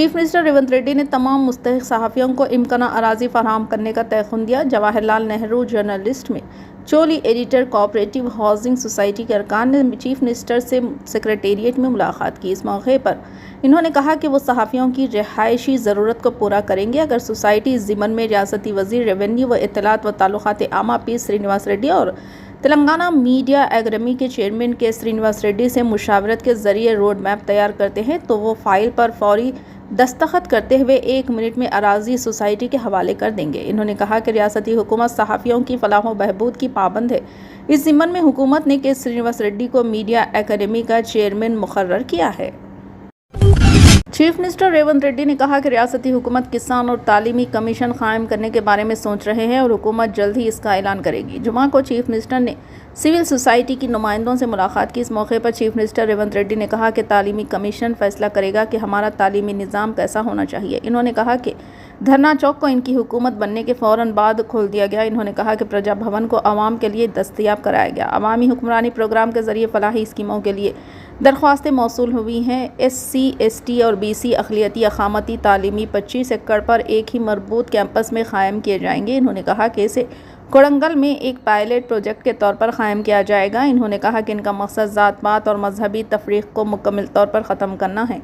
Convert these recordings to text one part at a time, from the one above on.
Chief minister Revanth Reddy ने तमाम मुस्तहिक सहाफ़ियों को इम्काना अराज़ी फराहम करने का तयख़ुन दिया। जवाहरलाल नेहरू जर्नलिस्ट में चोली एडिटर कोऑपरेटिव हाउसिंग सोसाइटी के अरकान ने चीफ मिनिस्टर से सेक्रेटेरिएट में मुलाकात की। इस मौके पर इन्होंने कहा कि वो सहाफ़ियों की रिहायशी ज़रूरत को पूरा करेंगे अगर सोसाइटी इस ज़िम्मन में रियासती वज़ीर रेवेन्यू व इत्तलात व ताल्लुकात आमा पी श्रीनिवास रेड्डी और तेलंगाना मीडिया एकेडमी के चेयरमैन के श्रीनिवास रेड्डी से मुशावरत के ज़रिए रोड मैप तैयार करते हैं तो वो फाइल पर फौरी दस्तखत करते हुए 1 मिनट में अराज़ी सोसाइटी के हवाले कर देंगे। इन्होंने कहा कि रियासती हुकूमत सहाफ़ियों की फलाह व बहबूद की पाबंद है। इस ज़िम्मन में हुकूमत ने के श्रीनिवास रेड्डी को मीडिया एकेडमी का चेयरमैन मुकर्रर किया है। चीफ मिनिस्टर रेवंत रेड्डी ने कहा कि रियासती हुकूमत किसान और तालीमी कमीशन कायम करने के बारे में सोच रहे हैं और हुकूमत जल्द ही इसका ऐलान करेगी। जुमा को चीफ मिनिस्टर ने सिविल सोसाइटी की नुमाइंदों से मुलाकात की। इस मौके पर चीफ मिनिस्टर रेवंत रेड्डी ने कहा कि तालीमी कमीशन फैसला करेगा कि हमारा तालीमी निज़ाम कैसा होना चाहिए। इन्होंने कहा कि धरना चौक को इनकी हुकूमत बनने के फ़ौरन बाद खोल दिया गया। इन्होंने कहा कि प्रजा भवन को आवाम के लिए दस्तयाब कराया गया। अवामी हुक्मरानी प्रोग्राम के ज़रिए फलाही स्कीमों के लिए दरख्वास्तें मौसूल हुई हैं। SC, ST और BC अक़लियती अक़ामती तालीमी 25 एकड़ पर एक ही मरबूत कैंपस में क़ायम किए जाएंगे। इन्होंने कहा कि इसे कोड़ंगल में एक पायलट प्रोजेक्ट के तौर पर क़ायम किया जाएगा। इन्होंने कहा कि इनका मकसद ज़ात पात और मजहबी तफरीक को मुकम्मल तौर पर ख़त्म करना है।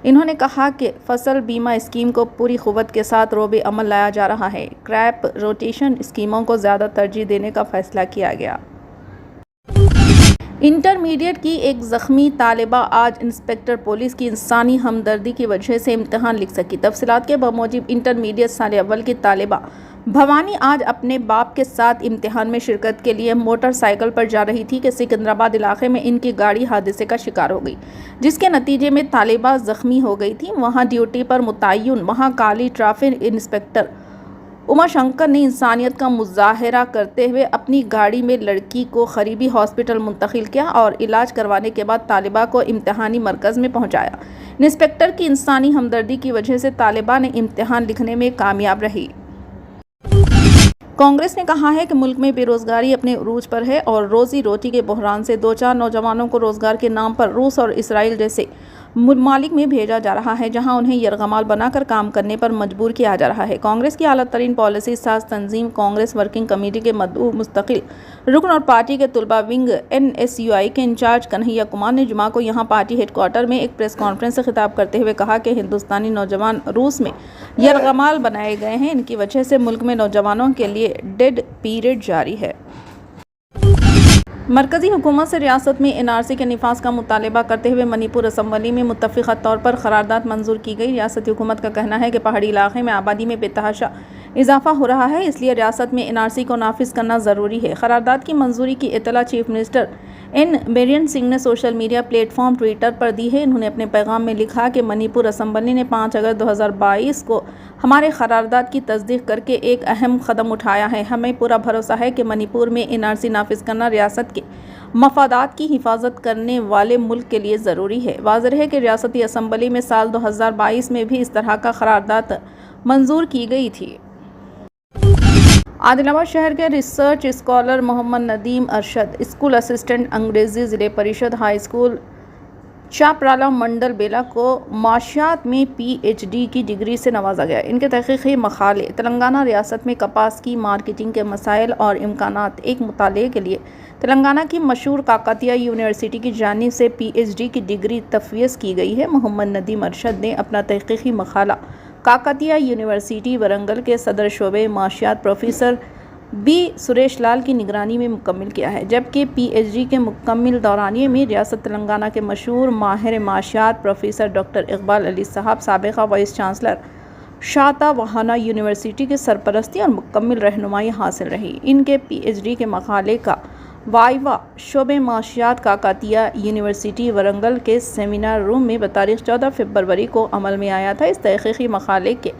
इन्होंने कहा कि फसल बीमा स्कीम को पूरी क़ुव्वत के साथ रोबे अमल लाया जा रहा है। क्रैप रोटेशन स्कीमों को ज़्यादा तरजीह देने का फ़ैसला किया गया। इंटरमीडिएट की एक ज़ख्मी तालिबा आज इंस्पेक्टर पुलिस की इंसानी हमदर्दी की वजह से इम्तिहान लिख सकी। तफसीलात के बमूजिब इंटरमीडिएट साल अव्वल की तालिबा भवानी आज अपने बाप के साथ इम्तिहान में शिरकत के लिए मोटरसाइकिल पर जा रही थी कि सिकंदराबाद इलाके में इनकी गाड़ी हादसे का शिकार हो गई, जिसके नतीजे में तालिबा ज़ख्मी हो गई थी। वहाँ ड्यूटी पर मुतय्यन महाकाली ट्रैफिक इंस्पेक्टर उमा शंकर ने इंसानियत का मुजाहरा करते हुए अपनी गाड़ी में लड़की को करीबी हॉस्पिटल मुंतकिल किया और इलाज करवाने के बाद तालिबा को इम्तिहानी मरकज़ में पहुंचाया। इंस्पेक्टर की इंसानी हमदर्दी की वजह से तालिबा ने इम्तिहान लिखने में कामयाब रही। कांग्रेस ने कहा है कि मुल्क में बेरोजगारी अपने उरूज पर है और रोजी रोटी के बहरान से 2-4 नौजवानों को रोजगार के नाम पर रूस और इसराइल जैसे ममालिक में भेजा जा रहा है, जहां उन्हें यरगमाल बनाकर काम करने पर मजबूर किया जा रहा है। कांग्रेस की आला तरीन पॉलिसी साज तंजीम कांग्रेस वर्किंग कमेटी के मदऊ मुस्तकिल रुकन और पार्टी के तुलबा विंग NSUI के इंचार्ज कन्हैया कुमार ने जुमा को यहां पार्टी हेडक्वार्टर में एक प्रेस कॉन्फ्रेंस से खिताब करते हुए कहा कि हिंदुस्तानी नौजवान रूस में यरगमाल बनाए गए हैं। इनकी वजह से मुल्क में नौजवानों के लिए डेड पीरियड जारी है। मरकज़ी हुकूमत से रियासत में NRC के निफाज का मुतालबा करते हुए मणिपुर असम्बली में मुत्तफ़िक़ा तौर पर करारदाद मंजूर की गई। रियासती हुकूमत का कहना है कि पहाड़ी इलाके में आबादी में बेतहाशा इजाफा हो रहा है, इसलिए रियासत में NRC को नाफिज करना ज़रूरी है। करारदाद की मंजूरी की इत्तला chief minister N Biren Singh ने सोशल मीडिया प्लेटफॉर्म ट्विटर पर दी है। इन्होंने अपने पैगाम में लिखा कि मणिपुर असम्बली ने 5 अगस्त 2022 को हमारे करारदाद की तस्दीक करके एक अहम कदम उठाया है। हमें पूरा भरोसा है कि मणिपुर में NRC नाफिज करना रियासत के मफादात की हिफाजत करने वाले मुल्क के लिए ज़रूरी है। वाज़ेह है कि रियासती असम्बली में साल 2022 में भी इस तरह का करारदाद मंजूर की गई थी। आदिलाबाद शहर के research scholar Mohammed Nadeem Arshad school assistant अंग्रेज़ी ज़िले परिषद हाई स्कूल चापराला मंडल बेला को माशियात में PhD की डिग्री से नवाजा गया। इनके तहक़ीक़ी मक़ाले तेलंगाना रियासत में कपास की मार्केटिंग के मसाइल और इम्कानात एक मुताले के लिए तेलंगाना की मशहूर काकतिया यूनिवर्सिटी की जानिब से PhD की डिग्री तफ़वीज़ की गई है। मोहम्मद नदीम अरशद ने अपना तहक़ीक़ी मक़ाला काकतिया यूनिवर्सिटी वरंगल के सदर शोबे माशियात प्रोफेसर B सुरेश लाल की निगरानी में मुकम्मिल किया है, जबकि PhD के मुकम्मिल दौरानिए में रियासत तेलंगाना के मशहूर माहिर माशियात प्रोफेसर डॉक्टर इकबाल अली साहब साबिक़ा वाइस चांसलर शाता वहाना यूनिवर्सिटी की सरपरस्ती और मुकम्मिल रहनुमाई हासिल रही। इनके PhD के मक़ाले का वाइवा शोबे माशियात काकतिया यूनिवर्सिटी वरंगल के सेमिनार रूम में बतारीख़ 14 फरवरी को अमल में आया था। इस तहक़ीक़ी मक़ाले के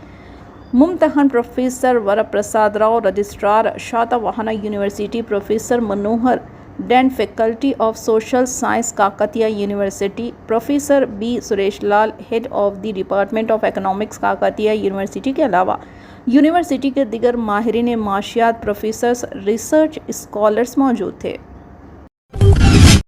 मुम्तहन professor Varaprasad Rao, registrar Satavahana university professor Manohar dean, faculty of social science Kakatiya university professor B Suresh Lal, head of the department of economics Kakatiya university के अलावा यूनिवर्सिटी के दिगर माहिरीन माशियात प्रोफेसर्स रिसर्च स्कॉलर्स मौजूद थे।